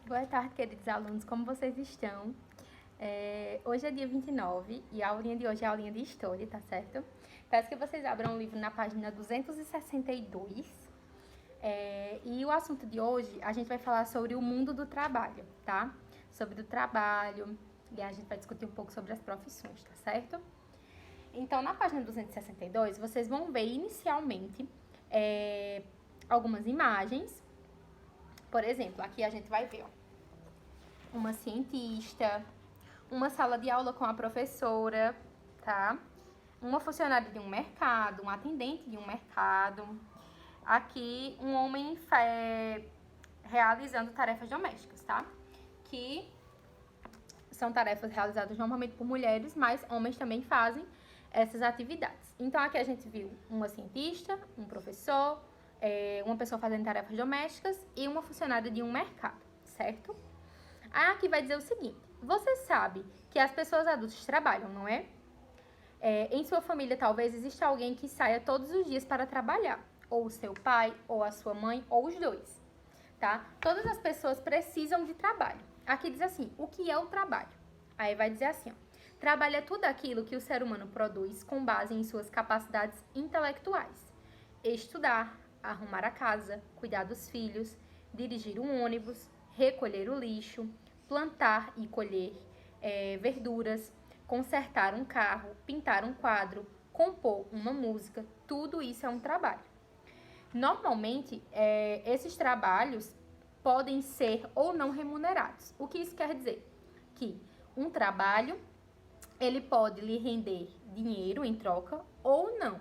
Boa tarde, queridos alunos, como vocês estão? Hoje é dia 29 e a aulinha de hoje é a aulinha de História, tá certo? Peço que vocês abram o livro na página 262. E o assunto de hoje, a gente vai falar sobre o mundo do trabalho, tá? Sobre o trabalho, e a gente vai discutir um pouco sobre as profissões, tá certo? Então, na página 262, vocês vão ver inicialmente algumas imagens. Por exemplo, aqui a gente vai ver, uma cientista, uma sala de aula com a professora, tá? Uma funcionária de um mercado, um atendente de um mercado. Aqui, um homem realizando tarefas domésticas, tá? Que são tarefas realizadas normalmente por mulheres, mas homens também fazem essas atividades. Então, aqui a gente viu uma cientista, um professor, uma pessoa fazendo tarefas domésticas e uma funcionária de um mercado, certo? Aí aqui vai dizer o seguinte: você sabe que as pessoas adultas trabalham, não é? Em sua família talvez exista alguém que saia todos os dias para trabalhar, ou o seu pai, ou a sua mãe, ou os dois, tá? Todas as pessoas precisam de trabalho. Aqui diz assim: o que é o trabalho? Aí vai dizer assim, ó: trabalho é tudo aquilo que o ser humano produz com base em suas capacidades intelectuais. Estudar, arrumar a casa, cuidar dos filhos, dirigir um ônibus, recolher o lixo, plantar e colher verduras, consertar um carro, pintar um quadro, compor uma música, tudo isso é um trabalho. Normalmente, esses trabalhos podem ser ou não remunerados. O que isso quer dizer? Que um trabalho, ele pode lhe render dinheiro em troca ou não.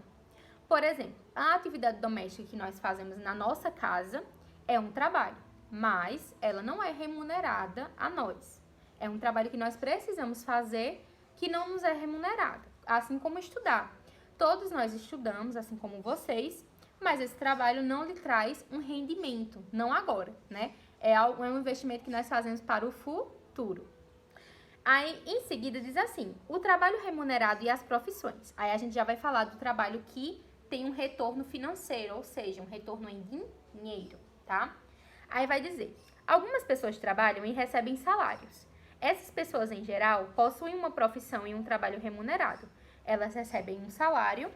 Por exemplo, a atividade doméstica que nós fazemos na nossa casa é um trabalho, mas ela não é remunerada a nós. É um trabalho que nós precisamos fazer que não nos é remunerado, assim como estudar. Todos nós estudamos, assim como vocês, mas esse trabalho não lhe traz um rendimento, não agora, né? É um investimento que nós fazemos para o futuro. Aí, em seguida, diz assim: o trabalho remunerado e as profissões. Aí a gente já vai falar do trabalho que tem um retorno financeiro, ou seja, um retorno em dinheiro, tá? Aí vai dizer: algumas pessoas trabalham e recebem salários. Essas pessoas, em geral, possuem uma profissão e um trabalho remunerado. Elas recebem um salário,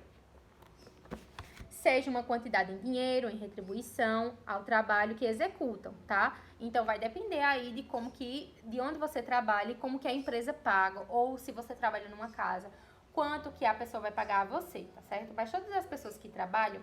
seja uma quantidade em dinheiro, em retribuição ao trabalho que executam, tá? Então, vai depender aí de onde você trabalha e como que a empresa paga, ou se você trabalha numa casa, quanto que a pessoa vai pagar a você, tá certo? Mas todas as pessoas que trabalham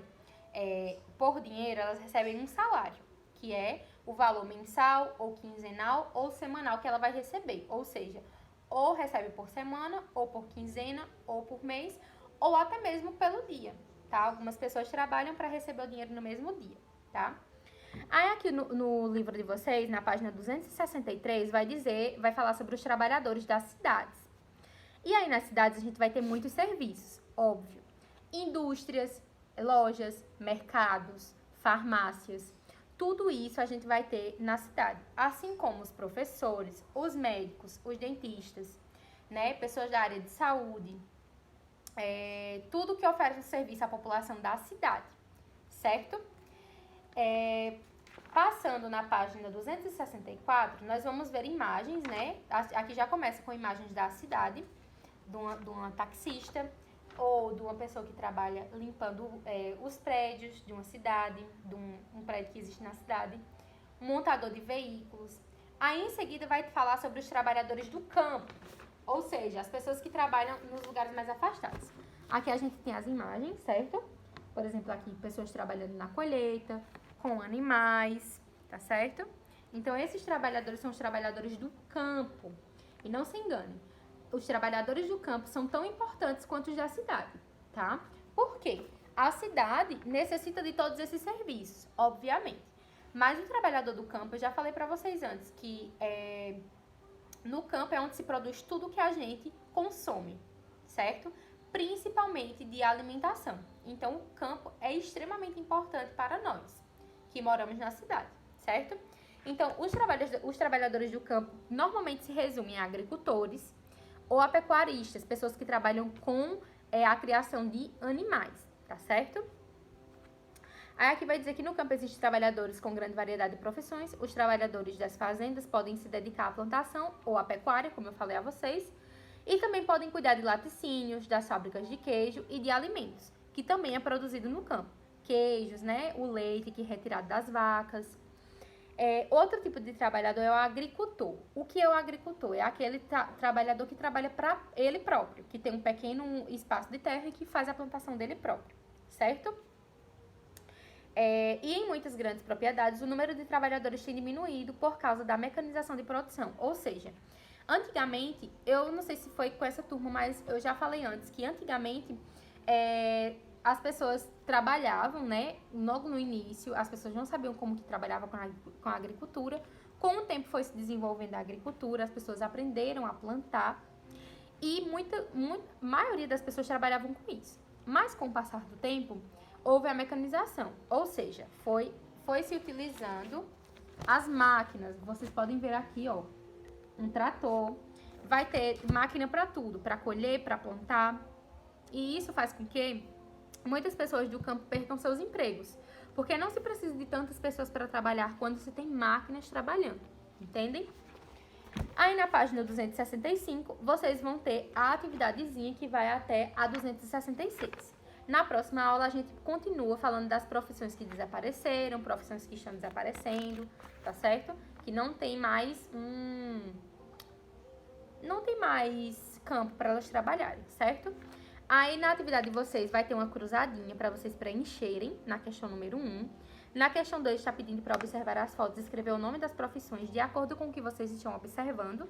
por dinheiro, elas recebem um salário, que é o valor mensal, ou quinzenal, ou semanal que ela vai receber. Ou seja, ou recebe por semana, ou por quinzena, ou por mês, ou até mesmo pelo dia, tá? Algumas pessoas trabalham para receber o dinheiro no mesmo dia, tá? Aí aqui no livro de vocês, na página 263, vai falar sobre os trabalhadores das cidades. E aí nas cidades a gente vai ter muitos serviços, óbvio. Indústrias, lojas, mercados, farmácias. Tudo isso a gente vai ter na cidade. Assim como os professores, os médicos, os dentistas, né? Pessoas da área de saúde. Tudo que oferece serviço à população da cidade, certo? Passando na página 264, nós vamos ver imagens, né? Aqui já começa com imagens da cidade, de uma taxista, ou de uma pessoa que trabalha limpando os prédios de uma cidade, de um prédio que existe na cidade, um montador de veículos. Aí, em seguida, vai falar sobre os trabalhadores do campo, ou seja, as pessoas que trabalham nos lugares mais afastados. Aqui a gente tem as imagens, certo? Por exemplo, aqui, pessoas trabalhando na colheita, com animais, tá certo? Então, esses trabalhadores são os trabalhadores do campo. E não se engane, os trabalhadores do campo são tão importantes quanto os da cidade, tá? Por quê? A cidade necessita de todos esses serviços, obviamente. Mas o trabalhador do campo, eu já falei para vocês antes, que no campo é onde se produz tudo que a gente consome, certo? Principalmente de alimentação. Então, o campo é extremamente importante para nós, que moramos na cidade, certo? Então, os trabalhadores do campo normalmente se resumem a agricultores ou a pecuaristas, pessoas que trabalham com a criação de animais, tá certo? Aí aqui vai dizer que no campo existem trabalhadores com grande variedade de profissões. Os trabalhadores das fazendas podem se dedicar à plantação ou à pecuária, como eu falei a vocês. E também podem cuidar de laticínios, das fábricas de queijo e de alimentos, que também é produzido no campo. Queijos, né? O leite que é retirado das vacas. Outro tipo de trabalhador é o agricultor. O que é o agricultor? É aquele trabalhador que trabalha para ele próprio, que tem um pequeno espaço de terra e que faz a plantação dele próprio, certo? E em muitas grandes propriedades, o número de trabalhadores tem diminuído por causa da mecanização de produção. Ou seja, antigamente, eu não sei se foi com essa turma, mas eu já falei antes, que antigamente as pessoas trabalhavam, né? Logo no início, as pessoas não sabiam como que trabalhava com a agricultura. Com o tempo foi se desenvolvendo a agricultura, as pessoas aprenderam a plantar e maioria das pessoas trabalhavam com isso. Mas com o passar do tempo, houve a mecanização, ou seja, foi se utilizando as máquinas. Vocês podem ver aqui, ó, um trator, vai ter máquina para tudo, para colher, para plantar. E isso faz com que muitas pessoas do campo percam seus empregos, porque não se precisa de tantas pessoas para trabalhar quando se tem máquinas trabalhando, entendem? Aí na página 265, vocês vão ter a atividadezinha que vai até a 266. Na próxima aula, a gente continua falando das profissões que desapareceram, profissões que estão desaparecendo, tá certo? Que não tem mais campo para elas trabalharem, certo? Aí, na atividade de vocês, vai ter uma cruzadinha para vocês preencherem na questão número 1. Na questão 2, está pedindo para observar as fotos e escrever o nome das profissões de acordo com o que vocês estão observando.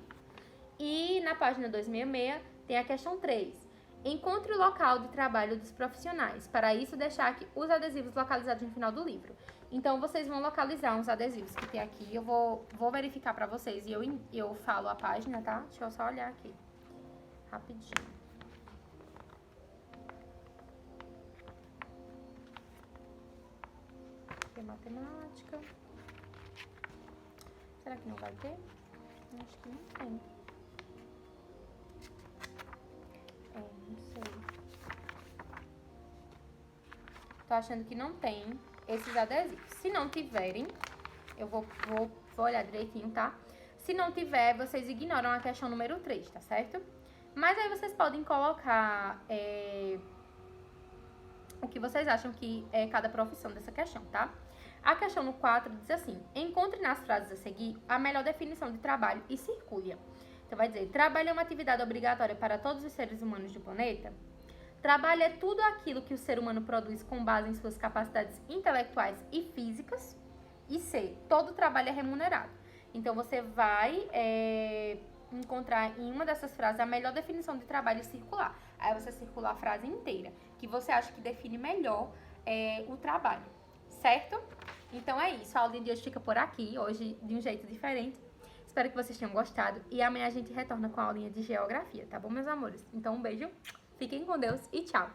E na página 266, tem a questão 3. Encontre o local de trabalho dos profissionais. Para isso, deixar aqui os adesivos localizados no final do livro. Então, vocês vão localizar uns adesivos que tem aqui. Eu vou verificar para vocês e eu falo a página, tá? Deixa eu só olhar aqui. Rapidinho. Tem matemática. Será que não vai ter? Acho que não tem. Não sei. Tô achando que não tem esses adesivos. Se não tiverem, eu vou olhar direitinho, tá? Se não tiver, vocês ignoram a questão número 3, tá certo? Mas aí vocês podem colocar o que vocês acham que é cada profissão dessa questão, tá? A questão no 4 diz assim: encontre nas frases a seguir a melhor definição de trabalho e circule-a. Então, vai dizer, trabalho é uma atividade obrigatória para todos os seres humanos do planeta. Trabalho é tudo aquilo que o ser humano produz com base em suas capacidades intelectuais e físicas. E C, todo trabalho é remunerado. Então, você vai encontrar em uma dessas frases a melhor definição de trabalho e circular. Aí, você circula a frase inteira, que você acha que define melhor o trabalho. Certo? Então, é isso. A aula de hoje fica por aqui, hoje de um jeito diferente. Espero que vocês tenham gostado e amanhã a gente retorna com a aulinha de geografia, tá bom, meus amores? Então, um beijo, fiquem com Deus e tchau!